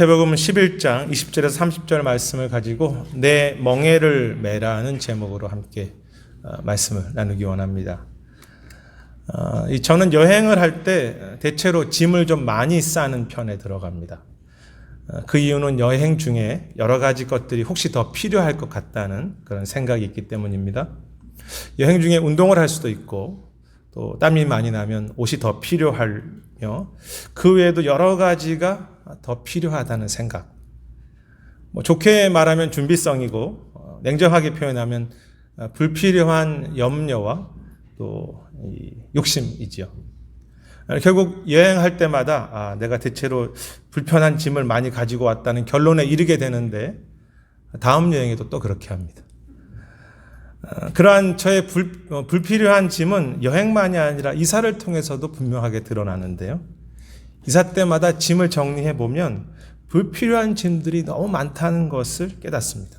마태복음 11장 20절에서 30절 말씀을 가지고 내 멍에를 매라는 제목으로 함께 말씀을 나누기 원합니다. 저는 여행을 할 때 대체로 짐을 좀 많이 싸는 편에 들어갑니다. 그 이유는 여행 중에 여러 가지 것들이 혹시 더 필요할 것 같다는 그런 생각이 있기 때문입니다. 여행 중에 운동을 할 수도 있고 또 땀이 많이 나면 옷이 더 필요하며 그 외에도 여러 가지가 더 필요하다는 생각. 좋게 말하면 준비성이고 냉정하게 표현하면 불필요한 염려와 또 욕심이지요. 결국 여행할 때마다 내가 대체로 불편한 짐을 많이 가지고 왔다는 결론에 이르게 되는데 다음 여행에도 또 그렇게 합니다. 그러한 저의 불필요한 짐은 여행만이 아니라 이사를 통해서도 분명하게 드러나는데요. 이사 때마다 짐을 정리해 보면 불필요한 짐들이 너무 많다는 것을 깨닫습니다.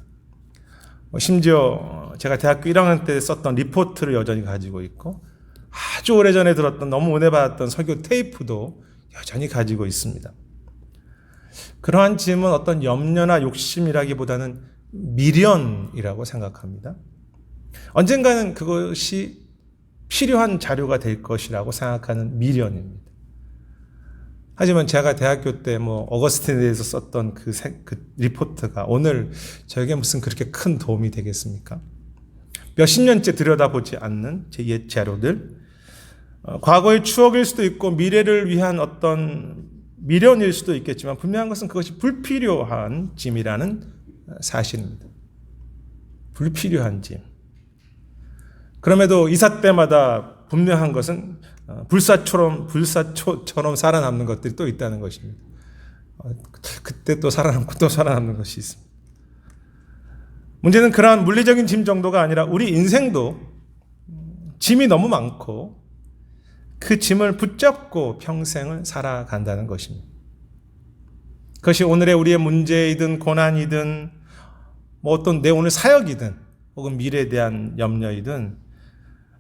심지어 제가 대학교 1학년 때 썼던 리포트를 여전히 가지고 있고 아주 오래전에 들었던 너무 은혜 받았던 설교 테이프도 여전히 가지고 있습니다. 그러한 짐은 어떤 염려나 욕심이라기보다는 미련이라고 생각합니다. 언젠가는 그것이 필요한 자료가 될 것이라고 생각하는 미련입니다. 하지만 제가 대학교 때 어거스틴에 대해서 썼던 그 리포트가 오늘 저에게 무슨 그렇게 큰 도움이 되겠습니까? 몇십 년째 들여다보지 않는 제 옛 자료들, 과거의 추억일 수도 있고 미래를 위한 어떤 미련일 수도 있겠지만 분명한 것은 그것이 불필요한 짐이라는 사실입니다. 불필요한 짐. 그럼에도 이사 때마다 분명한 것은 불사처럼 살아남는 것들이 또 있다는 것입니다. 그때 또 살아남고 또 살아남는 것이 있습니다. 문제는 그러한 물리적인 짐 정도가 아니라 우리 인생도 짐이 너무 많고 그 짐을 붙잡고 평생을 살아간다는 것입니다. 그것이 오늘의 우리의 문제이든 고난이든 어떤 내 오늘 사역이든 혹은 미래에 대한 염려이든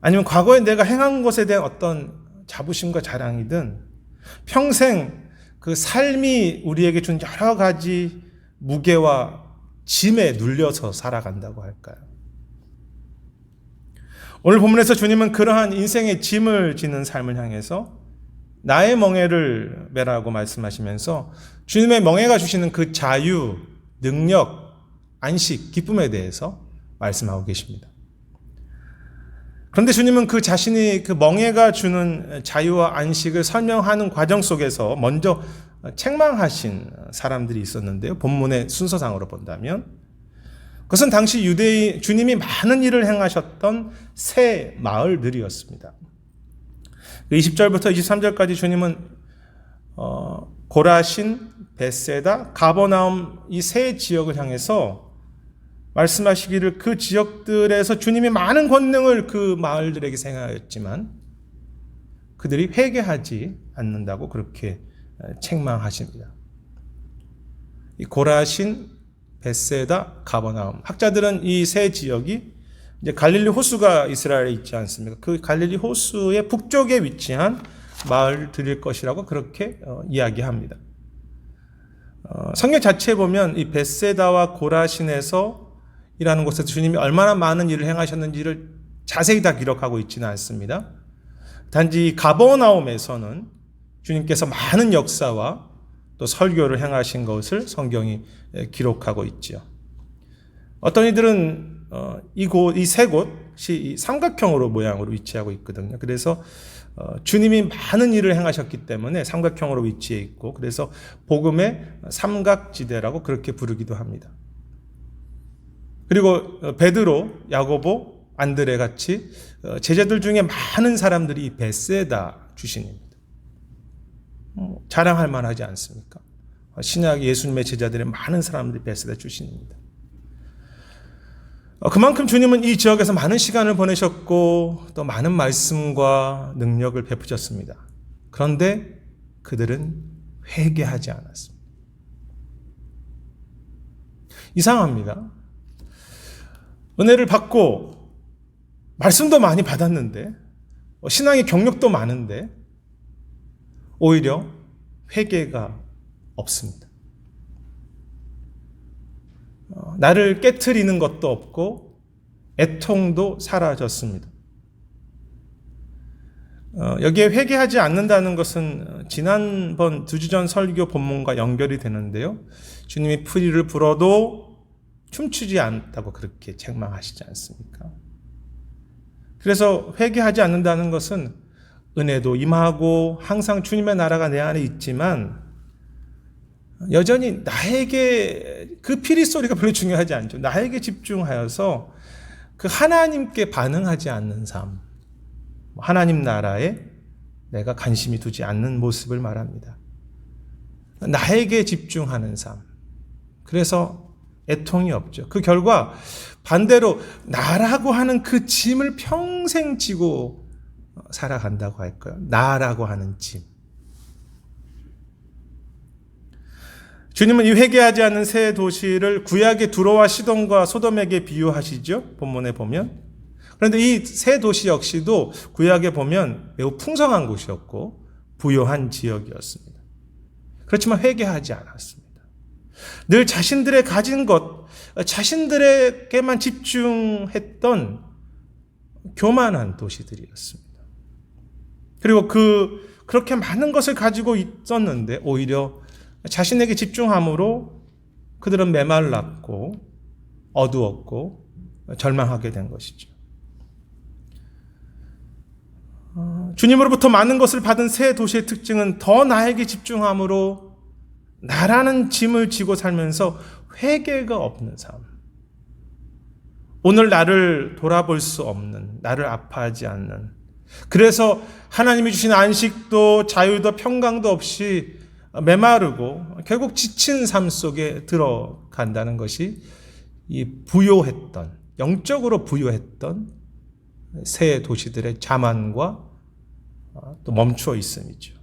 아니면 과거에 내가 행한 것에 대한 어떤 자부심과 자랑이든 평생 그 삶이 우리에게 준 여러 가지 무게와 짐에 눌려서 살아간다고 할까요? 오늘 본문에서 주님은 그러한 인생의 짐을 지는 삶을 향해서 나의 멍에를 매라고 말씀하시면서 주님의 멍에가 주시는 그 자유, 능력, 안식, 기쁨에 대해서 말씀하고 계십니다. 그런데 주님은 그 자신이 그 멍에가 주는 자유와 안식을 설명하는 과정 속에서 먼저 책망하신 사람들이 있었는데요. 본문의 순서상으로 본다면 그것은 당시 주님이 많은 일을 행하셨던 세 마을들이었습니다. 20절부터 23절까지 주님은 고라신, 벳세다, 가버나움 이 세 지역을 향해서 말씀하시기를 그 지역들에서 주님이 많은 권능을 그 마을들에게 행하였지만 그들이 회개하지 않는다고 그렇게 책망하십니다. 이 고라신, 벳세다, 가버나움. 학자들은 이 세 지역이 이제 갈릴리 호수가 이스라엘에 있지 않습니까? 그 갈릴리 호수의 북쪽에 위치한 마을들일 것이라고 그렇게 이야기합니다. 성경 자체에 보면 이 벳세다와 고라신에서 이라는 곳에서 주님이 얼마나 많은 일을 행하셨는지를 자세히 다 기록하고 있지는 않습니다. 단지 가버나움에서는 주님께서 많은 역사와 또 설교를 행하신 것을 성경이 기록하고 있지요. 어떤 이들은 이 세 곳이 삼각형으로 모양으로 위치하고 있거든요. 그래서 주님이 많은 일을 행하셨기 때문에 삼각형으로 위치해 있고 그래서 복음의 삼각지대라고 그렇게 부르기도 합니다. 그리고 베드로, 야고보, 안드레 같이 제자들 중에 많은 사람들이 이 벳세다 출신입니다. 자랑할 만하지 않습니까? 신약 예수님의 제자들의 많은 사람들이 벳세다 출신입니다. 그만큼 주님은 이 지역에서 많은 시간을 보내셨고 또 많은 말씀과 능력을 베푸셨습니다. 그런데 그들은 회개하지 않았습니다. 이상합니다. 은혜를 받고 말씀도 많이 받았는데 신앙의 경력도 많은데 오히려 회개가 없습니다. 나를 깨트리는 것도 없고 애통도 사라졌습니다. 여기에 회개하지 않는다는 것은 지난번 2주 전 설교 본문과 연결이 되는데요. 주님이 풀이를 불어도 춤추지 않다고 그렇게 책망하시지 않습니까? 그래서 회개하지 않는다는 것은 은혜도 임하고 항상 주님의 나라가 내 안에 있지만 여전히 나에게 그 피리 소리가 별로 중요하지 않죠. 나에게 집중하여서 그 하나님께 반응하지 않는 삶, 하나님 나라에 내가 관심이 두지 않는 모습을 말합니다. 나에게 집중하는 삶. 그래서 애통이 없죠. 그 결과 반대로 나라고 하는 그 짐을 평생 지고 살아간다고 할까요? 나라고 하는 짐. 주님은 이 회개하지 않는 새 도시를 구약의 두로와 시돈과 소돔에게 비유하시죠. 본문에 보면. 그런데 이 새 도시 역시도 구약에 보면 매우 풍성한 곳이었고 부요한 지역이었습니다. 그렇지만 회개하지 않았습니다. 늘 자신들의 가진 것, 자신들에게만 집중했던 교만한 도시들이었습니다. 그리고 그렇게 많은 것을 가지고 있었는데 오히려 자신에게 집중함으로 그들은 메말랐고 어두웠고 절망하게 된 것이죠. 주님으로부터 많은 것을 받은 새 도시의 특징은 더 나에게 집중함으로 나라는 짐을 지고 살면서 회개가 없는 삶. 오늘 나를 돌아볼 수 없는, 나를 아파하지 않는, 그래서 하나님이 주신 안식도 자유도 평강도 없이 메마르고 결국 지친 삶 속에 들어간다는 것이 이 부요했던, 영적으로 부요했던 새 도시들의 자만과 또 멈추어 있음이죠.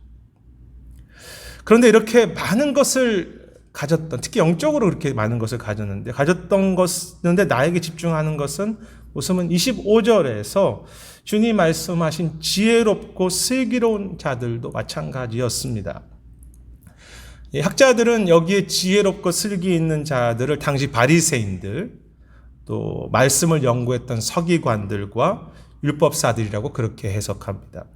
그런데 이렇게 많은 것을 가졌던, 특히 영적으로 그렇게 많은 것을 가졌던 것인데 나에게 집중하는 것은 보시면 25절에서 주님 말씀하신 지혜롭고 슬기로운 자들도 마찬가지였습니다. 학자들은 여기에 지혜롭고 슬기 있는 자들을 당시 바리새인들, 또 말씀을 연구했던 서기관들과 율법사들이라고 그렇게 해석합니다.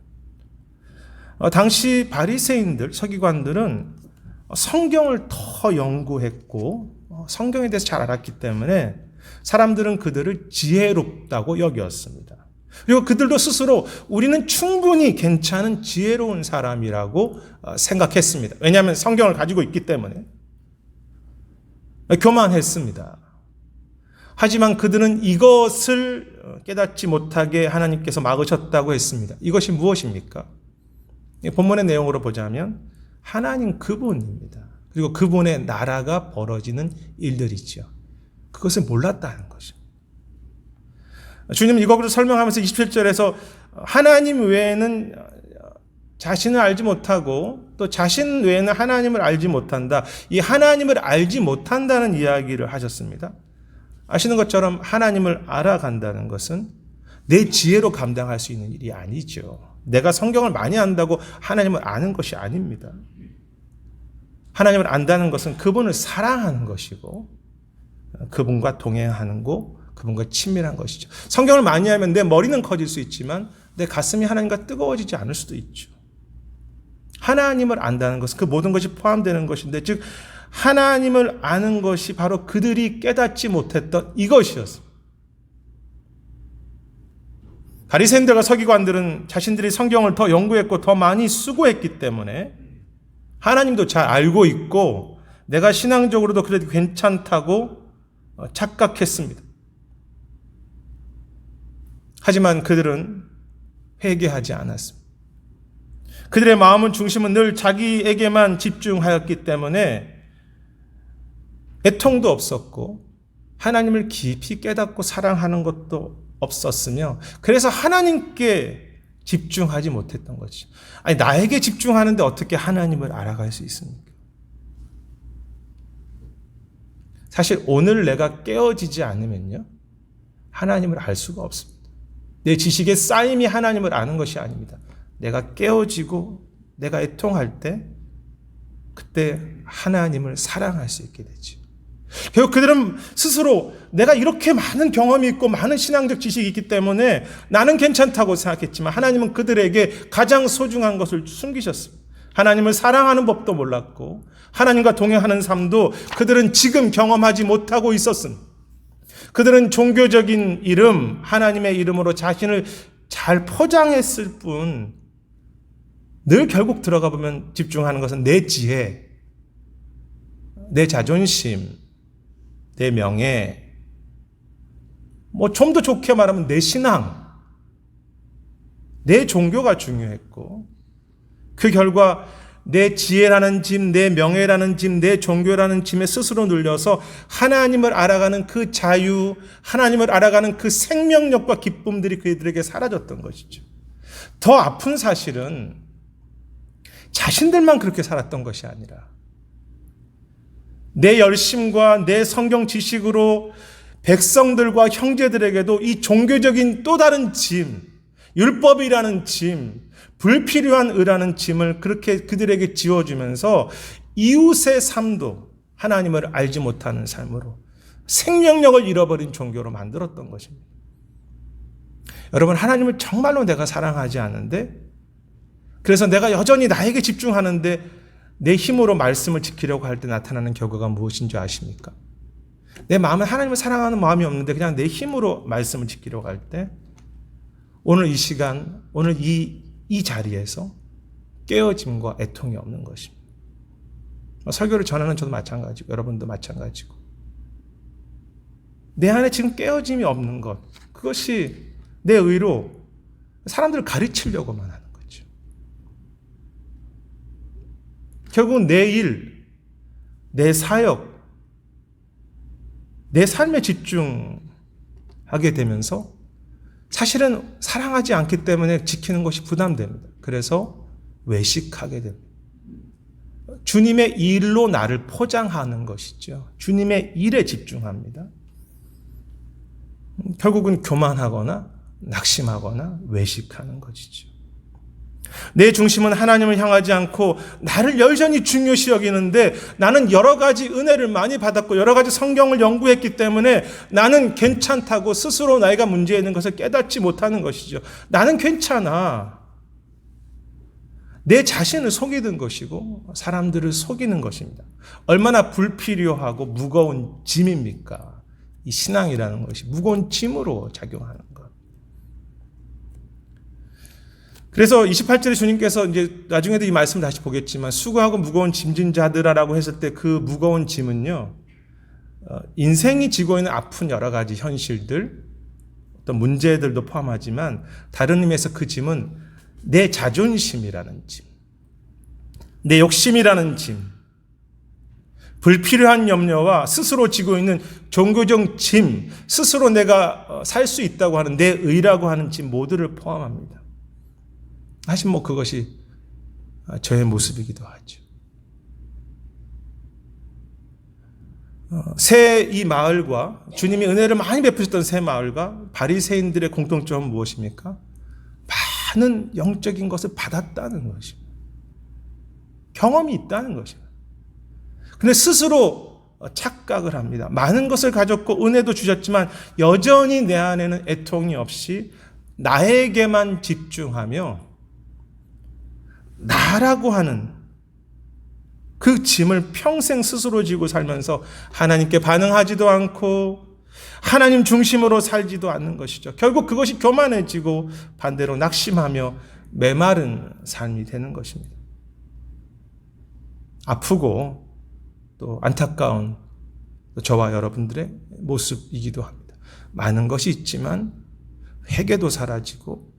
당시 바리새인들, 서기관들은 성경을 더 연구했고 성경에 대해서 잘 알았기 때문에 사람들은 그들을 지혜롭다고 여겼습니다. 그리고 그들도 스스로 우리는 충분히 괜찮은 지혜로운 사람이라고 생각했습니다. 왜냐하면 성경을 가지고 있기 때문에. 교만했습니다. 하지만 그들은 이것을 깨닫지 못하게 하나님께서 막으셨다고 했습니다. 이것이 무엇입니까? 본문의 내용으로 보자면 하나님 그분입니다. 그리고 그분의 나라가 벌어지는 일들이죠. 그것을 몰랐다는 것입니다. 주님은 이것을 설명하면서 27절에서 하나님 외에는 자신을 알지 못하고 또 자신 외에는 하나님을 알지 못한다. 이 하나님을 알지 못한다는 이야기를 하셨습니다. 아시는 것처럼 하나님을 알아간다는 것은 내 지혜로 감당할 수 있는 일이 아니죠. 내가 성경을 많이 안다고 하나님을 아는 것이 아닙니다. 하나님을 안다는 것은 그분을 사랑하는 것이고 그분과 동행하는 거, 그분과 친밀한 것이죠. 성경을 많이 하면 내 머리는 커질 수 있지만 내 가슴이 하나님과 뜨거워지지 않을 수도 있죠. 하나님을 안다는 것은 그 모든 것이 포함되는 것인데, 즉 하나님을 아는 것이 바로 그들이 깨닫지 못했던 이것이었습니다. 바리새인들과 서기관들은 자신들이 성경을 더 연구했고 더 많이 수고했기 때문에 하나님도 잘 알고 있고 내가 신앙적으로도 그래도 괜찮다고 착각했습니다. 하지만 그들은 회개하지 않았습니다. 그들의 마음은 중심은 늘 자기에게만 집중하였기 때문에 애통도 없었고 하나님을 깊이 깨닫고 사랑하는 것도 없었으며, 그래서 하나님께 집중하지 못했던 거지. 아니, 나에게 집중하는데 어떻게 하나님을 알아갈 수 있습니까? 사실 오늘 내가 깨어지지 않으면요, 하나님을 알 수가 없습니다. 내 지식의 쌓임이 하나님을 아는 것이 아닙니다. 내가 깨어지고 내가 애통할 때 그때 하나님을 사랑할 수 있게 되죠. 결국 그들은 스스로 내가 이렇게 많은 경험이 있고 많은 신앙적 지식이 있기 때문에 나는 괜찮다고 생각했지만 하나님은 그들에게 가장 소중한 것을 숨기셨습니다. 하나님을 사랑하는 법도 몰랐고 하나님과 동행하는 삶도 그들은 지금 경험하지 못하고 있었습니다. 그들은 종교적인 이름, 하나님의 이름으로 자신을 잘 포장했을 뿐 늘 결국 들어가 보면 집중하는 것은 내 지혜, 내 자존심, 내 명예, 좀 더 좋게 말하면 내 신앙, 내 종교가 중요했고 그 결과 내 지혜라는 짐, 내 명예라는 짐, 내 종교라는 짐에 스스로 눌려서 하나님을 알아가는 그 자유, 하나님을 알아가는 그 생명력과 기쁨들이 그들에게 사라졌던 것이죠. 더 아픈 사실은 자신들만 그렇게 살았던 것이 아니라 내 열심과 내 성경 지식으로 백성들과 형제들에게도 이 종교적인 또 다른 짐, 율법이라는 짐, 불필요한 의라는 짐을 그렇게 그들에게 지워주면서 이웃의 삶도 하나님을 알지 못하는 삶으로 생명력을 잃어버린 종교로 만들었던 것입니다. 여러분, 하나님을 정말로 내가 사랑하지 않는데, 그래서 내가 여전히 나에게 집중하는데 내 힘으로 말씀을 지키려고 할 때 나타나는 결과가 무엇인지 아십니까? 내 마음에 하나님을 사랑하는 마음이 없는데 그냥 내 힘으로 말씀을 지키려고 할 때 오늘 이 시간, 오늘 이 자리에서 깨어짐과 애통이 없는 것입니다. 설교를 전하는 저도 마찬가지고 여러분도 마찬가지고 내 안에 지금 깨어짐이 없는 것, 그것이 내 의로 사람들을 가르치려고만 하는 거죠. 결국은 내 일, 내 사역, 내 삶에 집중하게 되면서 사실은 사랑하지 않기 때문에 지키는 것이 부담됩니다. 그래서 외식하게 됩니다. 주님의 일로 나를 포장하는 것이죠. 주님의 일에 집중합니다. 결국은 교만하거나 낙심하거나 외식하는 것이죠. 내 중심은 하나님을 향하지 않고 나를 여전히 중요시 여기는데 나는 여러 가지 은혜를 많이 받았고 여러 가지 성경을 연구했기 때문에 나는 괜찮다고 스스로 나이가 문제 있는 것을 깨닫지 못하는 것이죠. 나는 괜찮아. 내 자신을 속이는 것이고 사람들을 속이는 것입니다. 얼마나 불필요하고 무거운 짐입니까? 이 신앙이라는 것이 무거운 짐으로 작용하는 것. 그래서 28절에 주님께서 이제 나중에도 이 말씀을 다시 보겠지만 수고하고 무거운 짐진 자들아라고 했을 때 그 무거운 짐은요, 인생이 지고 있는 아픈 여러 가지 현실들, 어떤 문제들도 포함하지만 다른 의미에서 그 짐은 내 자존심이라는 짐, 내 욕심이라는 짐, 불필요한 염려와 스스로 지고 있는 종교적 짐, 스스로 내가 살 수 있다고 하는 내 의라고 하는 짐 모두를 포함합니다. 사실 그것이 저의 모습이기도 하죠. 새 이 마을과 주님이 은혜를 많이 베푸셨던 새 마을과 바리새인들의 공통점은 무엇입니까? 많은 영적인 것을 받았다는 것입니다. 경험이 있다는 것입니다. 근데 스스로 착각을 합니다. 많은 것을 가졌고 은혜도 주셨지만 여전히 내 안에는 애통이 없이 나에게만 집중하며 나라고 하는 그 짐을 평생 스스로 지고 살면서 하나님께 반응하지도 않고 하나님 중심으로 살지도 않는 것이죠. 결국 그것이 교만해지고 반대로 낙심하며 메마른 삶이 되는 것입니다. 아프고 또 안타까운 저와 여러분들의 모습이기도 합니다. 많은 것이 있지만 회개도 사라지고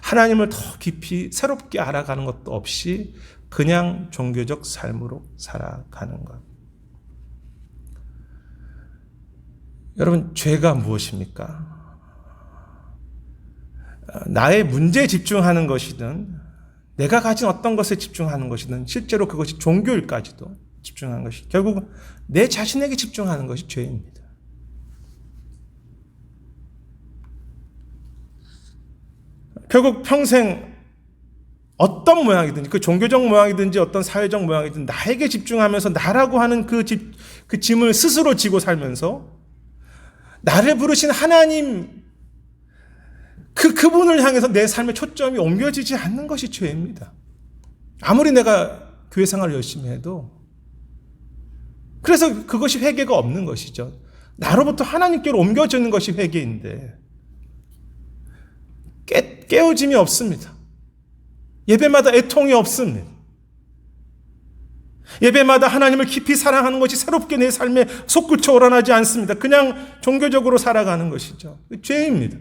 하나님을 더 깊이 새롭게 알아가는 것도 없이 그냥 종교적 삶으로 살아가는 것. 여러분, 죄가 무엇입니까? 나의 문제에 집중하는 것이든 내가 가진 어떤 것에 집중하는 것이든 실제로 그것이 종교일까지도 집중하는 것이 결국 내 자신에게 집중하는 것이 죄입니다. 결국 평생 어떤 모양이든지, 그 종교적 모양이든지 어떤 사회적 모양이든 나에게 집중하면서 나라고 하는 그 짐을 스스로 지고 살면서 나를 부르신 하나님, 그분을 향해서 내 삶의 초점이 옮겨지지 않는 것이 죄입니다. 아무리 내가 교회 생활을 열심히 해도. 그래서 그것이 회개가 없는 것이죠. 나로부터 하나님께로 옮겨지는 것이 회개인데 깨어짐이 없습니다. 예배마다 애통이 없습니다. 예배마다 하나님을 깊이 사랑하는 것이 새롭게 내 삶에 솟구쳐 오르나지 않습니다. 그냥 종교적으로 살아가는 것이죠. 죄입니다.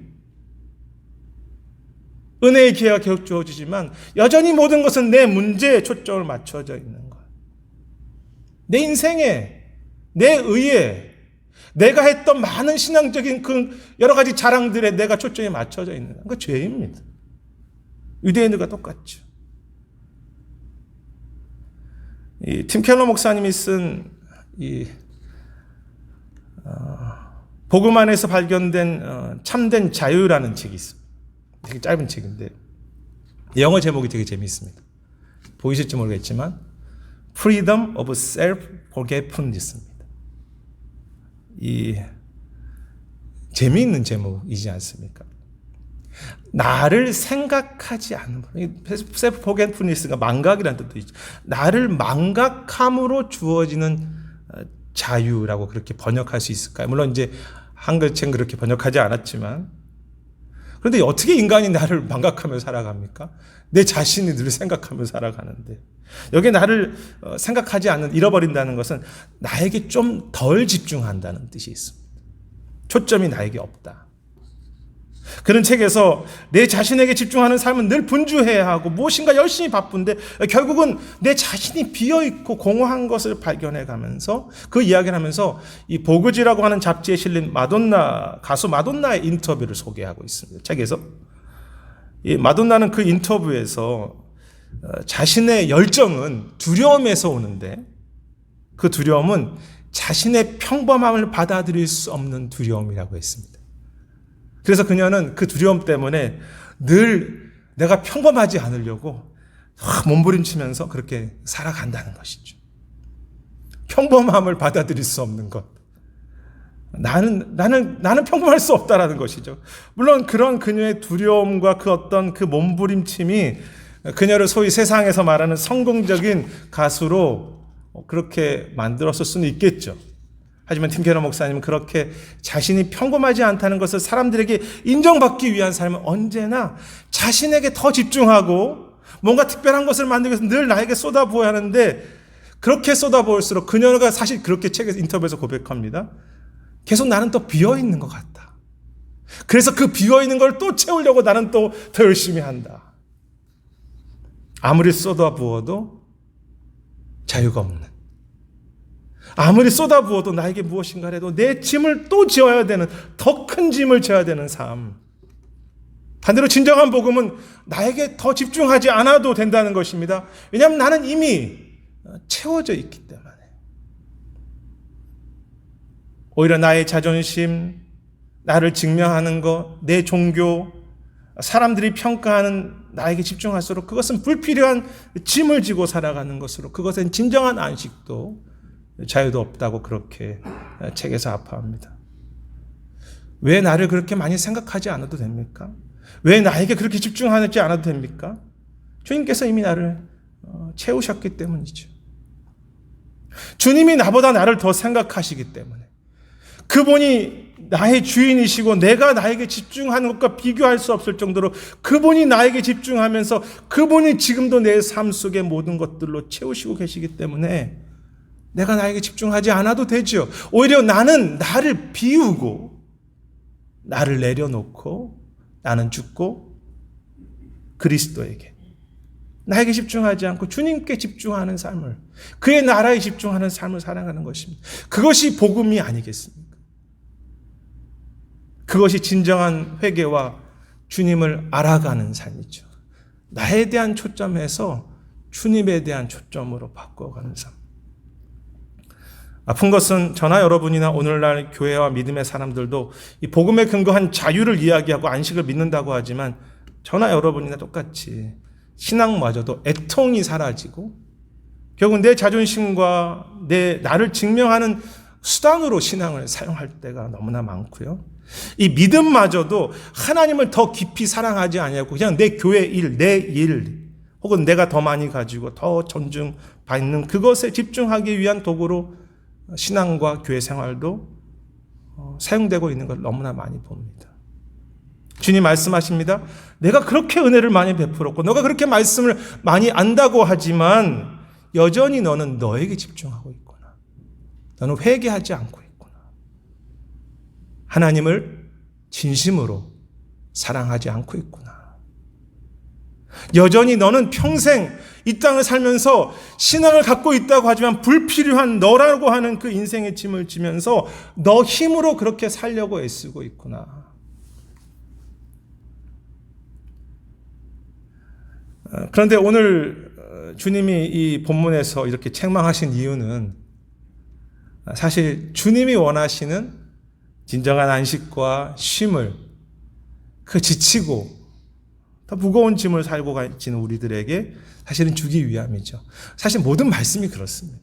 은혜의 기회가 계속 주어지지만 여전히 모든 것은 내 문제에 초점을 맞춰져 있는 것. 내 인생에, 내 의에, 내가 했던 많은 신앙적인 그 여러 가지 자랑들에 내가 초점이 맞춰져 있는 것. 죄입니다. 유대인들과 똑같죠. 팀 켈러 목사님이 쓴 복음 안에서 발견된 참된 자유라는 책이 있습니다. 되게 짧은 책인데 영어 제목이 되게 재미있습니다. 보이실지 모르겠지만 Freedom of Self-Forgetfulness입니다. 재미있는 제목이지 않습니까? 나를 생각하지 않는 것. Self-Forgetfulness가 망각이라는 뜻도 있죠. 나를 망각함으로 주어지는 자유라고 그렇게 번역할 수 있을까요? 물론 이제 한글책은 그렇게 번역하지 않았지만, 그런데 어떻게 인간이 나를 망각하며 살아갑니까? 내 자신이 늘 생각하며 살아가는데, 여기에 나를 생각하지 않는, 잃어버린다는 것은 나에게 좀 덜 집중한다는 뜻이 있습니다. 초점이 나에게 없다. 그런 책에서 내 자신에게 집중하는 삶은 늘 분주해야 하고 무엇인가 열심히 바쁜데 결국은 내 자신이 비어있고 공허한 것을 발견해 가면서 그 이야기를 하면서 이 보그지라고 하는 잡지에 실린 가수 마돈나의 인터뷰를 소개하고 있습니다. 책에서. 이 마돈나는 그 인터뷰에서 자신의 열정은 두려움에서 오는데 그 두려움은 자신의 평범함을 받아들일 수 없는 두려움이라고 했습니다. 그래서 그녀는 그 두려움 때문에 늘 내가 평범하지 않으려고 몸부림치면서 그렇게 살아간다는 것이죠. 평범함을 받아들일 수 없는 것. 나는 평범할 수 없다라는 것이죠. 물론 그런 그녀의 두려움과 그 어떤 그 몸부림침이 그녀를 소위 세상에서 말하는 성공적인 가수로 그렇게 만들었을 수는 있겠죠. 하지만 팀 켈러 목사님은 그렇게 자신이 평범하지 않다는 것을 사람들에게 인정받기 위한 삶은 언제나 자신에게 더 집중하고 뭔가 특별한 것을 만들기 위해서 늘 나에게 쏟아부어야 하는데, 그렇게 쏟아부을수록 그녀가 사실 그렇게 책에서 인터뷰에서 고백합니다. 계속 나는 또 비어있는 것 같다. 그래서 그 비어있는 걸 또 채우려고 나는 또 더 열심히 한다. 아무리 쏟아부어도 자유가 없는, 아무리 쏟아부어도 나에게 무엇인가 해도 내 짐을 또 지어야 되는, 더 큰 짐을 져야 되는 삶. 반대로 진정한 복음은 나에게 더 집중하지 않아도 된다는 것입니다. 왜냐하면 나는 이미 채워져 있기 때문에. 오히려 나의 자존심, 나를 증명하는 것, 내 종교, 사람들이 평가하는 나에게 집중할수록 그것은 불필요한 짐을 지고 살아가는 것으로, 그것은 진정한 안식도 자유도 없다고 그렇게 책에서 아파합니다. 왜 나를 그렇게 많이 생각하지 않아도 됩니까? 왜 나에게 그렇게 집중하지 않아도 됩니까? 주님께서 이미 나를 채우셨기 때문이죠. 주님이 나보다 나를 더 생각하시기 때문에, 그분이 나의 주인이시고 내가 나에게 집중하는 것과 비교할 수 없을 정도로 그분이 나에게 집중하면서 그분이 지금도 내 삶 속의 모든 것들로 채우시고 계시기 때문에 내가 나에게 집중하지 않아도 되죠. 오히려 나는 나를 비우고 나를 내려놓고 나는 죽고 그리스도에게, 나에게 집중하지 않고 주님께 집중하는 삶을, 그의 나라에 집중하는 삶을 살아가는 것입니다. 그것이 복음이 아니겠습니까? 그것이 진정한 회개와 주님을 알아가는 삶이죠. 나에 대한 초점에서 주님에 대한 초점으로 바꿔가는 삶. 아픈 것은 저나 여러분이나 오늘날 교회와 믿음의 사람들도 이 복음에 근거한 자유를 이야기하고 안식을 믿는다고 하지만 저나 여러분이나 똑같이 신앙마저도 애통이 사라지고 결국 내 자존심과 나를 증명하는 수단으로 신앙을 사용할 때가 너무나 많고요. 이 믿음마저도 하나님을 더 깊이 사랑하지 않냐고 그냥 내 교회 일, 내 일, 혹은 내가 더 많이 가지고 더 존중받는 그것에 집중하기 위한 도구로 신앙과 교회 생활도 사용되고 있는 걸 너무나 많이 봅니다. 주님 말씀하십니다. 내가 그렇게 은혜를 많이 베풀었고 너가 그렇게 말씀을 많이 안다고 하지만 여전히 너는 너에게 집중하고 있구나. 너는 회개하지 않고 있구나. 하나님을 진심으로 사랑하지 않고 있구나. 여전히 너는 평생 이 땅을 살면서 신앙을 갖고 있다고 하지만 불필요한 너라고 하는 그 인생의 짐을 지면서 너 힘으로 그렇게 살려고 애쓰고 있구나. 그런데 오늘 주님이 이 본문에서 이렇게 책망하신 이유는 사실 주님이 원하시는 진정한 안식과 쉼을 그 지치고 더 무거운 짐을 살고 가지는 우리들에게 사실은 주기 위함이죠. 사실 모든 말씀이 그렇습니다.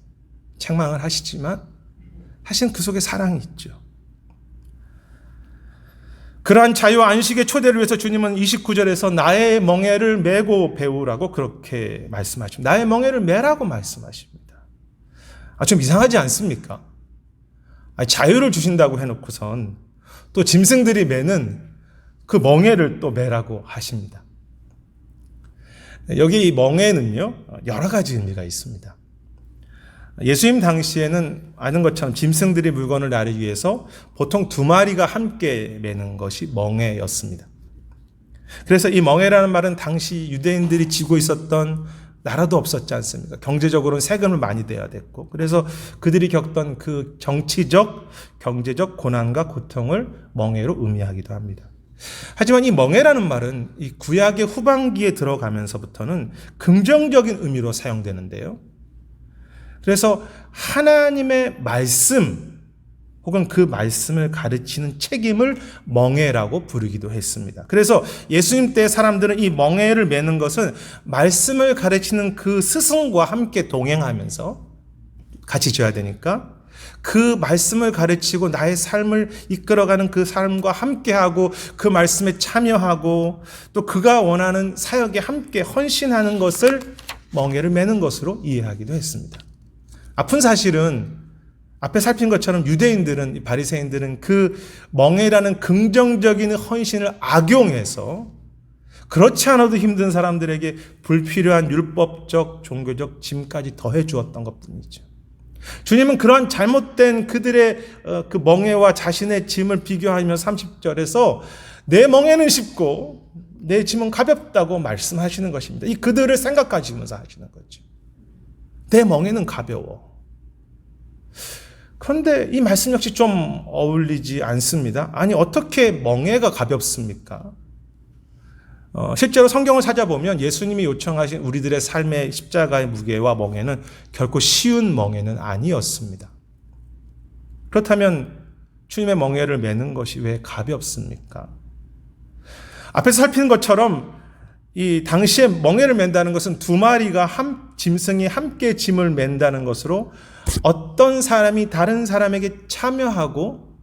책망을 하시지만 사실은 그 속에 사랑이 있죠. 그러한 자유와 안식의 초대를 위해서 주님은 29절에서 나의 멍에를 메고 배우라고 그렇게 말씀하십니다. 나의 멍에를 메라고 말씀하십니다. 좀 이상하지 않습니까? 자유를 주신다고 해놓고선 또 짐승들이 메는 그 멍에를 또 메라고 하십니다. 여기 이 멍에는요, 여러 가지 의미가 있습니다. 예수님 당시에는 아는 것처럼 짐승들이 물건을 나르기 위해서 보통 두 마리가 함께 매는 것이 멍에였습니다. 그래서 이 멍에라는 말은 당시 유대인들이 지고 있었던 나라도 없었지 않습니까? 경제적으로는 세금을 많이 내야 됐고, 그래서 그들이 겪던 그 정치적, 경제적 고난과 고통을 멍에로 의미하기도 합니다. 하지만 이 멍에라는 말은 이 구약의 후반기에 들어가면서부터는 긍정적인 의미로 사용되는데요. 그래서 하나님의 말씀 혹은 그 말씀을 가르치는 책임을 멍에라고 부르기도 했습니다. 그래서 예수님 때 사람들은 이 멍에를 매는 것은 말씀을 가르치는 그 스승과 함께 동행하면서 같이 져야 되니까 그 말씀을 가르치고 나의 삶을 이끌어가는 그 삶과 함께하고 그 말씀에 참여하고 또 그가 원하는 사역에 함께 헌신하는 것을 멍에를 매는 것으로 이해하기도 했습니다. 아픈 사실은 앞에 살핀 것처럼 유대인들은, 바리새인들은 그 멍에라는 긍정적인 헌신을 악용해서 그렇지 않아도 힘든 사람들에게 불필요한 율법적, 종교적 짐까지 더해 주었던 것뿐이죠. 주님은 그런 잘못된 그들의 그 멍에와 자신의 짐을 비교하며 30절에서 내 멍에는 쉽고 내 짐은 가볍다고 말씀하시는 것입니다. 이 그들을 생각하시면서 하시는 거죠. 내 멍에는 가벼워. 그런데 이 말씀 역시 좀 어울리지 않습니다. 아니, 어떻게 멍에가 가볍습니까? 실제로 성경을 찾아보면 예수님이 요청하신 우리들의 삶의 십자가의 무게와 멍에는 결코 쉬운 멍에는 아니었습니다. 그렇다면 주님의 멍에를 매는 것이 왜 가볍습니까? 앞에서 살피는 것처럼 이 당시에 멍에를 맨다는 것은 두 마리가 짐승이 함께 짐을 맨다는 것으로 어떤 사람이 다른 사람에게 참여하고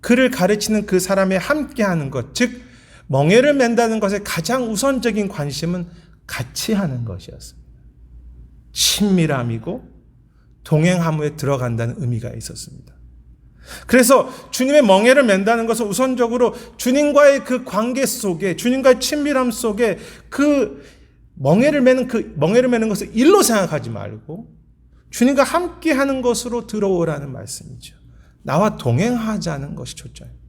그를 가르치는 그 사람에 함께하는 것, 즉 멍에를 맨다는 것의 가장 우선적인 관심은 같이 하는 것이었습니다. 친밀함이고 동행함에 들어간다는 의미가 있었습니다. 그래서 주님의 멍에를 맨다는 것은 우선적으로 주님과의 그 관계 속에, 주님과의 친밀함 속에 그 멍에를 매는 것을 일로 생각하지 말고 주님과 함께 하는 것으로 들어오라는 말씀이죠. 나와 동행하자는 것이 초점입니다.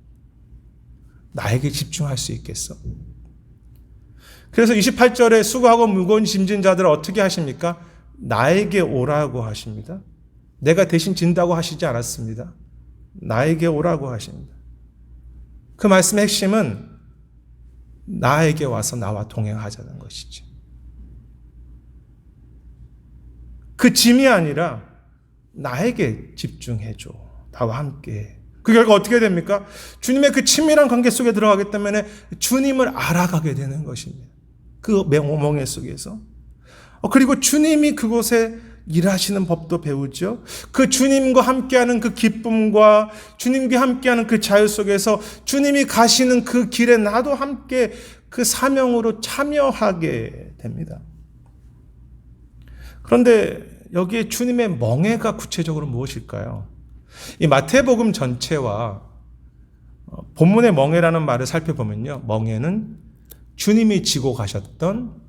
나에게 집중할 수 있겠어? 그래서 28절에 수고하고 무거운 짐진 자들을 어떻게 하십니까? 나에게 오라고 하십니다. 내가 대신 진다고 하시지 않았습니다. 나에게 오라고 하십니다. 그 말씀의 핵심은 나에게 와서 나와 동행하자는 것이죠. 그 짐이 아니라 나에게 집중해줘. 나와 함께. 그 결과 어떻게 됩니까? 주님의 그 친밀한 관계 속에 들어가기 때문에 주님을 알아가게 되는 것입니다. 그 멍에 속에서. 그리고 주님이 그곳에 일하시는 법도 배우죠. 그 주님과 함께하는 그 기쁨과 주님과 함께하는 그 자유 속에서 주님이 가시는 그 길에 나도 함께 그 사명으로 참여하게 됩니다. 그런데 여기에 주님의 멍에가 구체적으로 무엇일까요? 이 마태복음 전체와 본문의 멍에라는 말을 살펴보면요. 멍에는 주님이 지고 가셨던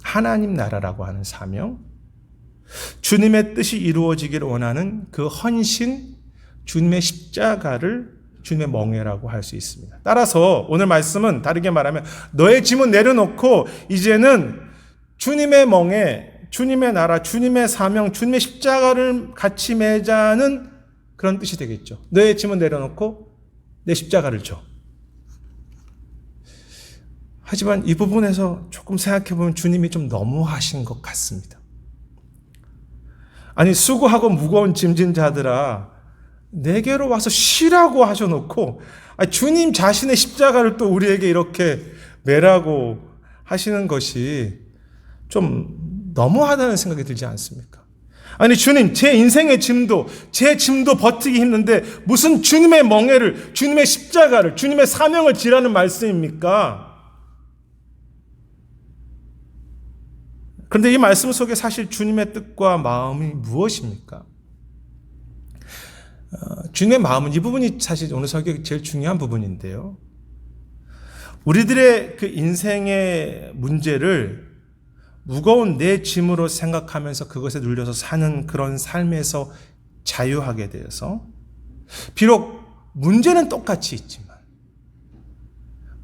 하나님 나라라고 하는 사명, 주님의 뜻이 이루어지기를 원하는 그 헌신, 주님의 십자가를 주님의 멍에라고 할 수 있습니다. 따라서 오늘 말씀은 다르게 말하면 너의 짐은 내려놓고 이제는 주님의 멍에, 주님의 나라, 주님의 사명, 주님의 십자가를 같이 매자는 그런 뜻이 되겠죠. 너의 짐은 내려놓고 내 십자가를 줘. 하지만 이 부분에서 조금 생각해보면 주님이 좀 너무하신 것 같습니다. 아니, 수고하고 무거운 짐진 자들아, 내게로 와서 쉬라고 하셔놓고 주님 자신의 십자가를 또 우리에게 이렇게 매라고 하시는 것이 좀 너무하다는 생각이 들지 않습니까? 아니, 주님, 제 인생의 짐도, 제 짐도 버티기 힘든데 무슨 주님의 멍에를, 주님의 십자가를, 주님의 사명을 지라는 말씀입니까? 그런데 이 말씀 속에 사실 주님의 뜻과 마음이 무엇입니까? 주님의 마음은 이 부분이 사실 오늘 설교의 제일 중요한 부분인데요. 우리들의 그 인생의 문제를 무거운 내 짐으로 생각하면서 그것에 눌려서 사는 그런 삶에서 자유하게 되어서 비록 문제는 똑같이 있지만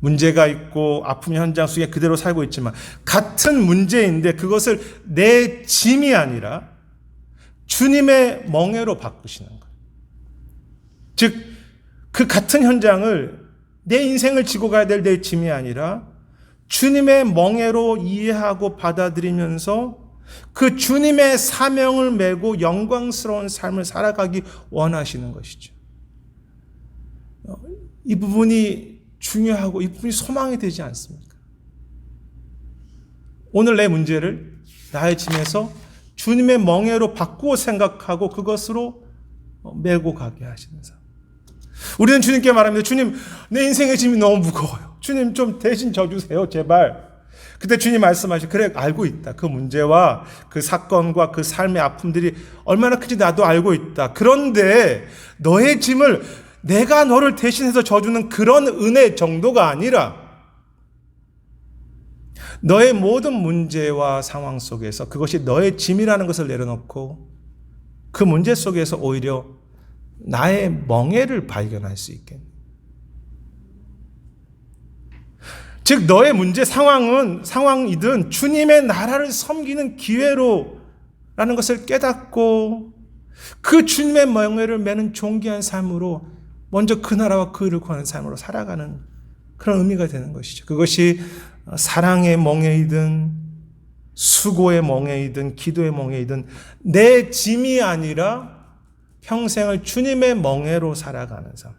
문제가 있고 아픔 현장 속에 그대로 살고 있지만 같은 문제인데 그것을 내 짐이 아니라 주님의 멍에로 바꾸시는 거예요. 즉, 그 같은 현장을 내 인생을 지고 가야 될 내 짐이 아니라 주님의 멍에로 이해하고 받아들이면서 그 주님의 사명을 메고 영광스러운 삶을 살아가기 원하시는 것이죠. 이 부분이 중요하고 이 부분이 소망이 되지 않습니까? 오늘 내 문제를 나의 짐에서 주님의 멍에로 바꾸어 생각하고 그것으로 메고 가게 하시는 삶. 우리는 주님께 말합니다. 주님, 내 인생의 짐이 너무 무거워요. 주님 좀 대신 져주세요, 제발. 그때 주님 말씀하시죠. 그래, 알고 있다. 그 문제와 그 사건과 그 삶의 아픔들이 얼마나 큰지 나도 알고 있다. 그런데 너의 짐을 내가 너를 대신해서 져주는 그런 은혜 정도가 아니라 너의 모든 문제와 상황 속에서 그것이 너의 짐이라는 것을 내려놓고 그 문제 속에서 오히려 나의 멍에를 발견할 수 있겠네. 즉 너의 문제 상황이든 주님의 나라를 섬기는 기회로라는 것을 깨닫고 그 주님의 멍에를 매는 존귀한 삶으로 먼저 그 나라와 그 일을 구하는 삶으로 살아가는 그런 의미가 되는 것이죠. 그것이 사랑의 멍에이든 수고의 멍에이든 기도의 멍에이든 내 짐이 아니라 평생을 주님의 멍에로 살아가는 삶.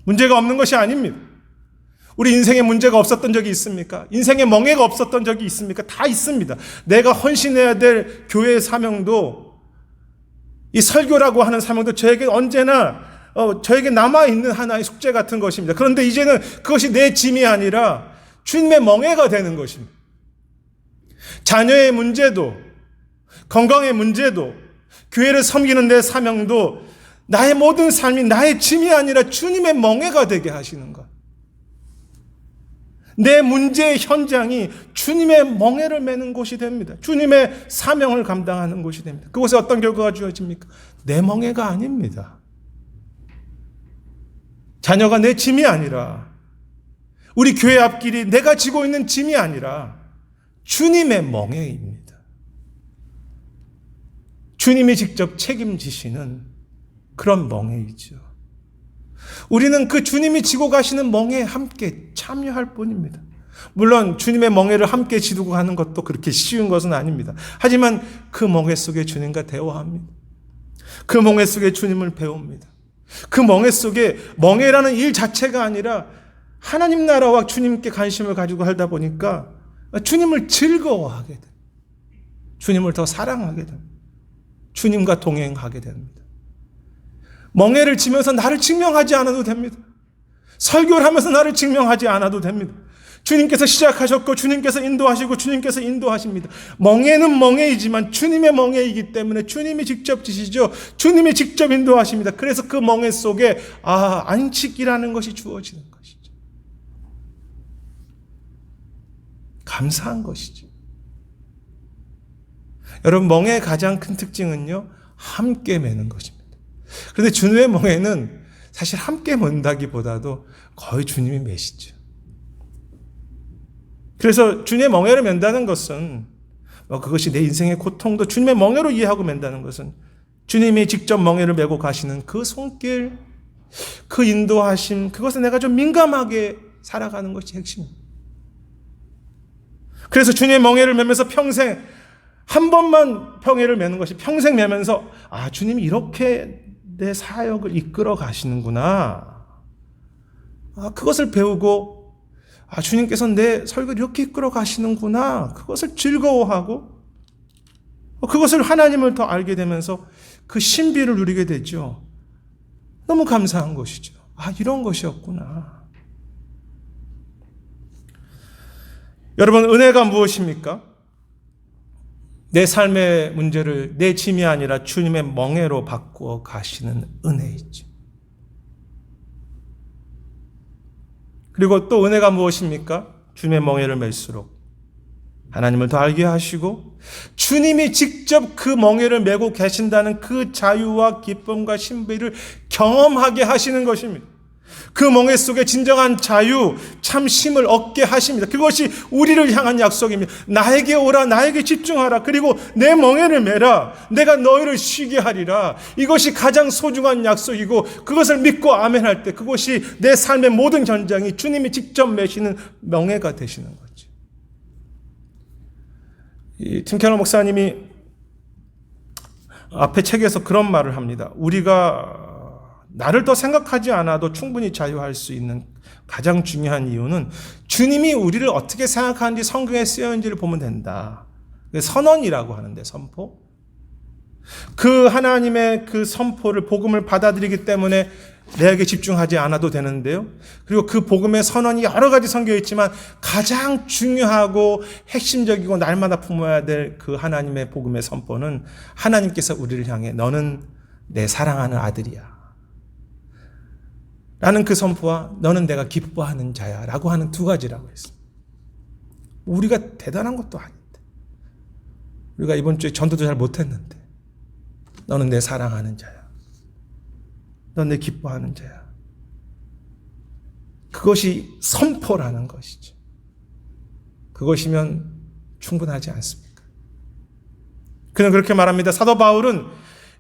문제가 없는 것이 아닙니다. 우리 인생에 문제가 없었던 적이 있습니까? 인생에 멍에가 없었던 적이 있습니까? 다 있습니다. 내가 헌신해야 될 교회의 사명도 이 설교라고 하는 사명도 저에게 언제나 저에게 남아있는 하나의 숙제 같은 것입니다. 그런데 이제는 그것이 내 짐이 아니라 주님의 멍에가 되는 것입니다. 자녀의 문제도 건강의 문제도 교회를 섬기는 내 사명도 나의 모든 삶이 나의 짐이 아니라 주님의 멍에가 되게 하시는 것. 내 문제의 현장이 주님의 멍에를 매는 곳이 됩니다. 주님의 사명을 감당하는 곳이 됩니다. 그곳에 어떤 결과가 주어집니까? 내 멍에가 아닙니다. 자녀가 내 짐이 아니라 우리 교회 앞길이 내가 지고 있는 짐이 아니라 주님의 멍에입니다. 주님이 직접 책임지시는 그런 멍에이죠. 우리는 그 주님이 지고 가시는 멍에에 함께 참여할 뿐입니다. 물론 주님의 멍에를 함께 지르고 가는 것도 그렇게 쉬운 것은 아닙니다. 하지만 그 멍에 속에 주님과 대화합니다. 그 멍에 속에 주님을 배웁니다. 그 멍에 속에 멍에라는 일 자체가 아니라 하나님 나라와 주님께 관심을 가지고 살다 보니까 주님을 즐거워하게 됩니다. 주님을 더 사랑하게 됩니다. 주님과 동행하게 됩니다. 멍에를 치면서 나를 증명하지 않아도 됩니다. 설교를 하면서 나를 증명하지 않아도 됩니다. 주님께서 시작하셨고 주님께서 인도하시고 주님께서 인도하십니다. 멍에는 멍에이지만 주님의 멍에이기 때문에 주님이 직접 지시죠. 주님이 직접 인도하십니다. 그래서 그 멍에 속에 안식이라는 것이 주어지는 것이죠. 감사한 것이죠. 여러분, 멍에의 가장 큰 특징은요, 함께 매는 것입니다. 그런데 주님의 멍에는 사실 함께 맨다기보다도 거의 주님이 매시죠. 그래서 주님의 멍에를 맨다는 것은 그것이 내 인생의 고통도 주님의 멍에로 이해하고 맨다는 것은 주님이 직접 멍에를 메고 가시는 그 손길, 그 인도하심, 그것에 내가 좀 민감하게 살아가는 것이 핵심입니다. 그래서 주님의 멍에를 메면서 평생 한 번만 멍에를 메는 것이 평생 메면서 주님이 이렇게 내 사역을 이끌어 가시는구나. 그것을 배우고 주님께서 내 설교를 이렇게 이끌어 가시는구나. 그것을 즐거워하고 그것을 하나님을 더 알게 되면서 그 신비를 누리게 되죠. 너무 감사한 것이죠. 이런 것이었구나. 여러분, 은혜가 무엇입니까? 내 삶의 문제를 내 짐이 아니라 주님의 멍에로 바꾸어 가시는 은혜이죠. 그리고 또 은혜가 무엇입니까? 주님의 멍에를 맬수록 하나님을 더 알게 하시고 주님이 직접 그 멍에를 메고 계신다는 그 자유와 기쁨과 신비를 경험하게 하시는 것입니다. 그 멍에 속에 진정한 자유, 참 쉼을 얻게 하십니다. 그것이 우리를 향한 약속입니다. 나에게 오라, 나에게 집중하라. 그리고 내 멍에를 메라. 내가 너희를 쉬게 하리라. 이것이 가장 소중한 약속이고 그것을 믿고 아멘할 때 그것이 내 삶의 모든 현장이 주님이 직접 메시는 멍에가 되시는 거죠. 팀 켈러 목사님이 앞에 책에서 그런 말을 합니다. 우리가 나를 더 생각하지 않아도 충분히 자유할 수 있는 가장 중요한 이유는 주님이 우리를 어떻게 생각하는지 성경에 쓰여있는지를 보면 된다. 선언이라고 하는데, 선포. 그 하나님의 그 선포를, 복음을 받아들이기 때문에 내게 집중하지 않아도 되는데요. 그리고 그 복음의 선언이 여러 가지 성경에 있지만 가장 중요하고 핵심적이고 날마다 품어야 될 그 하나님의 복음의 선포는 하나님께서 우리를 향해 너는 내 사랑하는 아들이야 라는 그 선포와 너는 내가 기뻐하는 자야 라고 하는 두 가지라고 했습니다. 우리가 대단한 것도 아닌데, 우리가 이번 주에 전도도 잘 못했는데 너는 내 사랑하는 자야, 넌 내 기뻐하는 자야. 그것이 선포라는 것이죠. 그것이면 충분하지 않습니까? 그는 그렇게 말합니다. 사도 바울은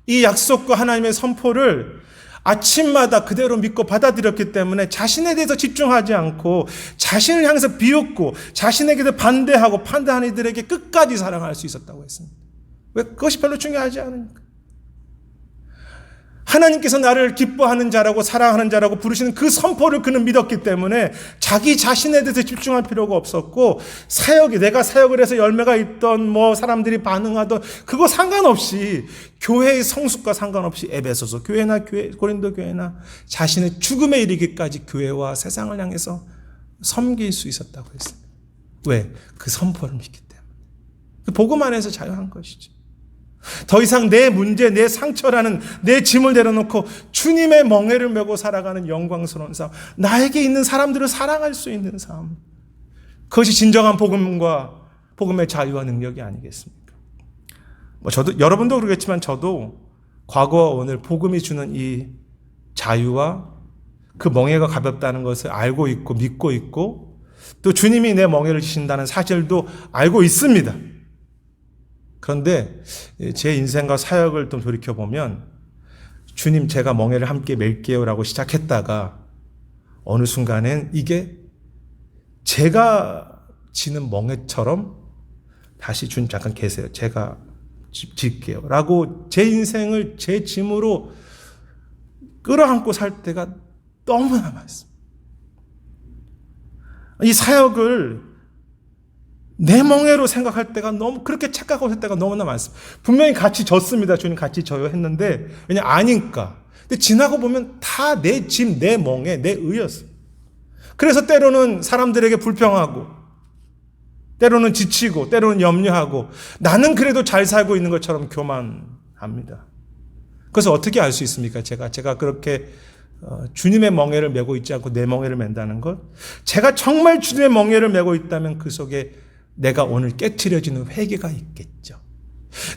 이 약속과 하나님의 선포를 아침마다 그대로 믿고 받아들였기 때문에 자신에 대해서 집중하지 않고 자신을 향해서 비웃고 자신에게도 반대하고 판단하는 이들에게 끝까지 사랑할 수 있었다고 했습니다. 왜? 그것이 별로 중요하지 않으니까. 하나님께서 나를 기뻐하는 자라고 사랑하는 자라고 부르시는 그 선포를 그는 믿었기 때문에 자기 자신에 대해서 집중할 필요가 없었고, 내가 사역을 해서 열매가 있던 사람들이 반응하던 그거 상관없이, 교회의 성숙과 상관없이 에베소서 교회나 고린도 교회나 자신의 죽음에 이르기까지 교회와 세상을 향해서 섬길 수 있었다고 했습니다. 왜? 그 선포를 믿기 때문에. 그 복음 안에서 자유한 것이죠. 더 이상 내 문제, 내 상처라는 내 짐을 내려놓고 주님의 멍에를 메고 살아가는 영광스러운 삶, 나에게 있는 사람들을 사랑할 수 있는 삶, 그것이 진정한 복음과 복음의 자유와 능력이 아니겠습니까? 여러분도 그러겠지만 저도 과거와 오늘 복음이 주는 이 자유와 그 멍에가 가볍다는 것을 알고 있고 믿고 있고, 또 주님이 내 멍에를 지신다는 사실도 알고 있습니다. 그런데 제 인생과 사역을 좀 돌이켜보면, 주님 제가 멍에를 함께 맬게요 라고 시작했다가 어느 순간엔 이게 제가 지는 멍에처럼 다시 주님 잠깐 계세요, 제가 질게요 라고 제 인생을 제 짐으로 끌어안고 살 때가 너무나 많습니다. 이 사역을 내 멍에로 생각할 때가 너무, 그렇게 착각할 때가 너무나 많습니다. 분명히 같이 졌습니다. 주님 같이 져요 했는데, 왜냐 아니까. 근데 지나고 보면 다 내 짐, 내 멍에, 내 의였어요. 그래서 때로는 사람들에게 불평하고, 때로는 지치고, 때로는 염려하고, 나는 그래도 잘 살고 있는 것처럼 교만합니다. 그래서 어떻게 알 수 있습니까? 제가 그렇게 주님의 멍에를 메고 있지 않고 내 멍에를 맨다는 것. 제가 정말 주님의 멍에를 메고 있다면 그 속에 내가 오늘 깨트려지는 회개가 있겠죠.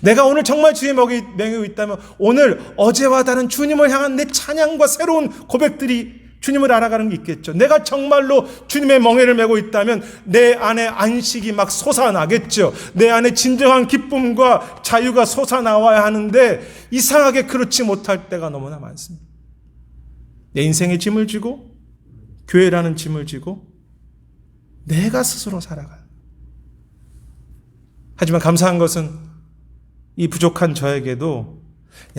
내가 오늘 정말 주님의 멍에 메고 있다면 오늘 어제와 다른 주님을 향한 내 찬양과 새로운 고백들이 주님을 알아가는 게 있겠죠. 내가 정말로 주님의 멍에를 메고 있다면 내 안에 안식이 막 솟아나겠죠. 내 안에 진정한 기쁨과 자유가 솟아나와야 하는데 이상하게 그렇지 못할 때가 너무나 많습니다. 내 인생의 짐을 지고 교회라는 짐을 지고 내가 스스로 살아가요. 하지만 감사한 것은 이 부족한 저에게도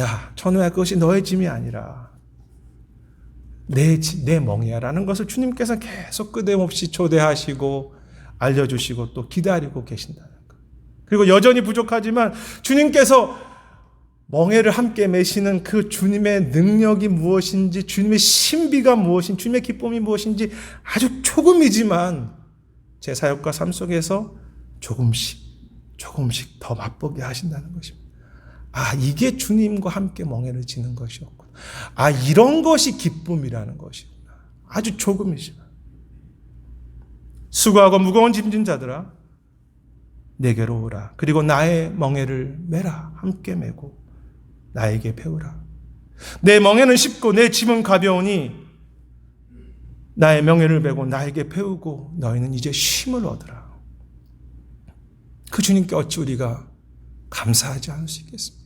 야, 천우야 그것이 너의 짐이 아니라 내 멍이야 라는 것을 주님께서 계속 끄임없이 초대하시고 알려주시고 또 기다리고 계신다는 것. 그리고 여전히 부족하지만 주님께서 멍에를 함께 메시는 그 주님의 능력이 무엇인지, 주님의 신비가 무엇인지, 주님의 기쁨이 무엇인지 아주 조금이지만 제 사역과 삶 속에서 조금씩 더 맛보게 하신다는 것입니다. 아, 이게 주님과 함께 멍에를 지는 것이었구나. 아, 이런 것이 기쁨이라는 것이구나. 아주 조금이지만. 수고하고 무거운 짐진 자들아, 내게로 오라. 그리고 나의 멍에를 메라. 함께 메고 나에게 배우라. 내 멍에는 쉽고 내 짐은 가벼우니 나의 멍에를 메고 나에게 배우고 너희는 이제 쉼을 얻으라. 그 주님께 어찌 우리가 감사하지 않을 수 있겠습니까?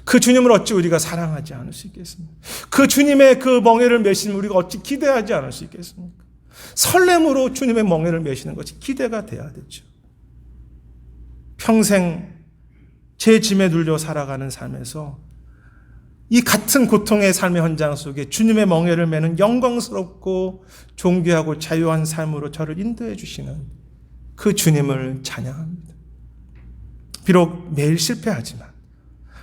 그 주님을 어찌 우리가 사랑하지 않을 수 있겠습니까? 그 주님의 그 멍에를 메시는 우리가 어찌 기대하지 않을 수 있겠습니까? 설렘으로 주님의 멍에를 메시는 것이 기대가 돼야 되죠. 평생 제 짐에 눌려 살아가는 삶에서 이 같은 고통의 삶의 현장 속에 주님의 멍에를 메는 영광스럽고 존귀하고 자유한 삶으로 저를 인도해 주시는 그 주님을 찬양합니다. 비록 매일 실패하지만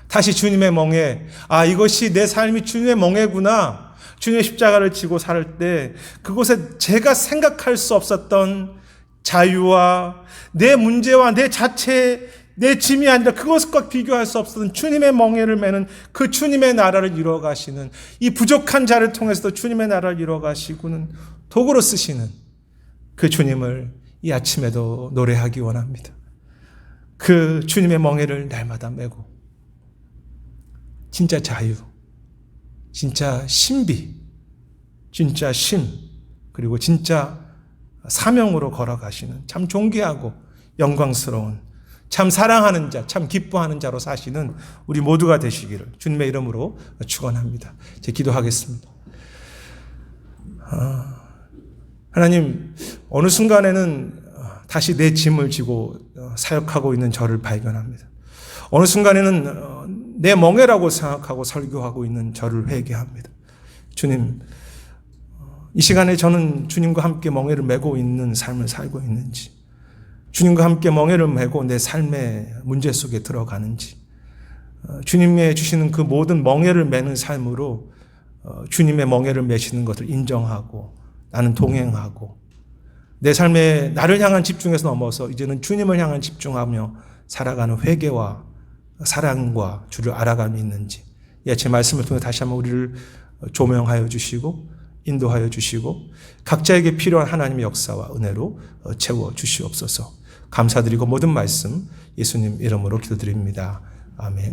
다시 주님의 멍에, 아, 이것이 내 삶이 주님의 멍에구나. 주님의 십자가를 지고 살 때 그곳에 제가 생각할 수 없었던 자유와 내 문제와 내 자체, 내 짐이 아니라 그것과 비교할 수 없었던 주님의 멍에를 메는 그 주님의 나라를 이루어가시는, 이 부족한 자를 통해서도 주님의 나라를 이루어가시고는 도구로 쓰시는 그 주님을 이 아침에도 노래하기 원합니다. 그 주님의 멍에를 날마다 메고 진짜 자유, 진짜 신비, 진짜 쉼, 그리고 진짜 사명으로 걸어가시는 참 존귀하고 영광스러운, 참 사랑하는 자, 참 기뻐하는 자로 사시는 우리 모두가 되시기를 주님의 이름으로 축원합니다. 제 기도하겠습니다. 하나님, 어느 순간에는 다시 내 짐을 지고 사역하고 있는 저를 발견합니다. 어느 순간에는 내 멍에라고 생각하고 설교하고 있는 저를 회개합니다. 주님, 이 시간에 저는 주님과 함께 멍에를 메고 있는 삶을 살고 있는지, 주님과 함께 멍에를 메고 내 삶의 문제 속에 들어가는지, 주님의 주시는 그 모든 멍에를 메는 삶으로 주님의 멍에를 메시는 것을 인정하고 나는 동행하고 내 삶에 나를 향한 집중에서 넘어서 이제는 주님을 향한 집중하며 살아가는 회개와 사랑과 주를 알아감이 있는지, 제 말씀을 통해 다시 한번 우리를 조명하여 주시고 인도하여 주시고 각자에게 필요한 하나님의 역사와 은혜로 채워 주시옵소서. 감사드리고 모든 말씀 예수님 이름으로 기도드립니다. 아멘.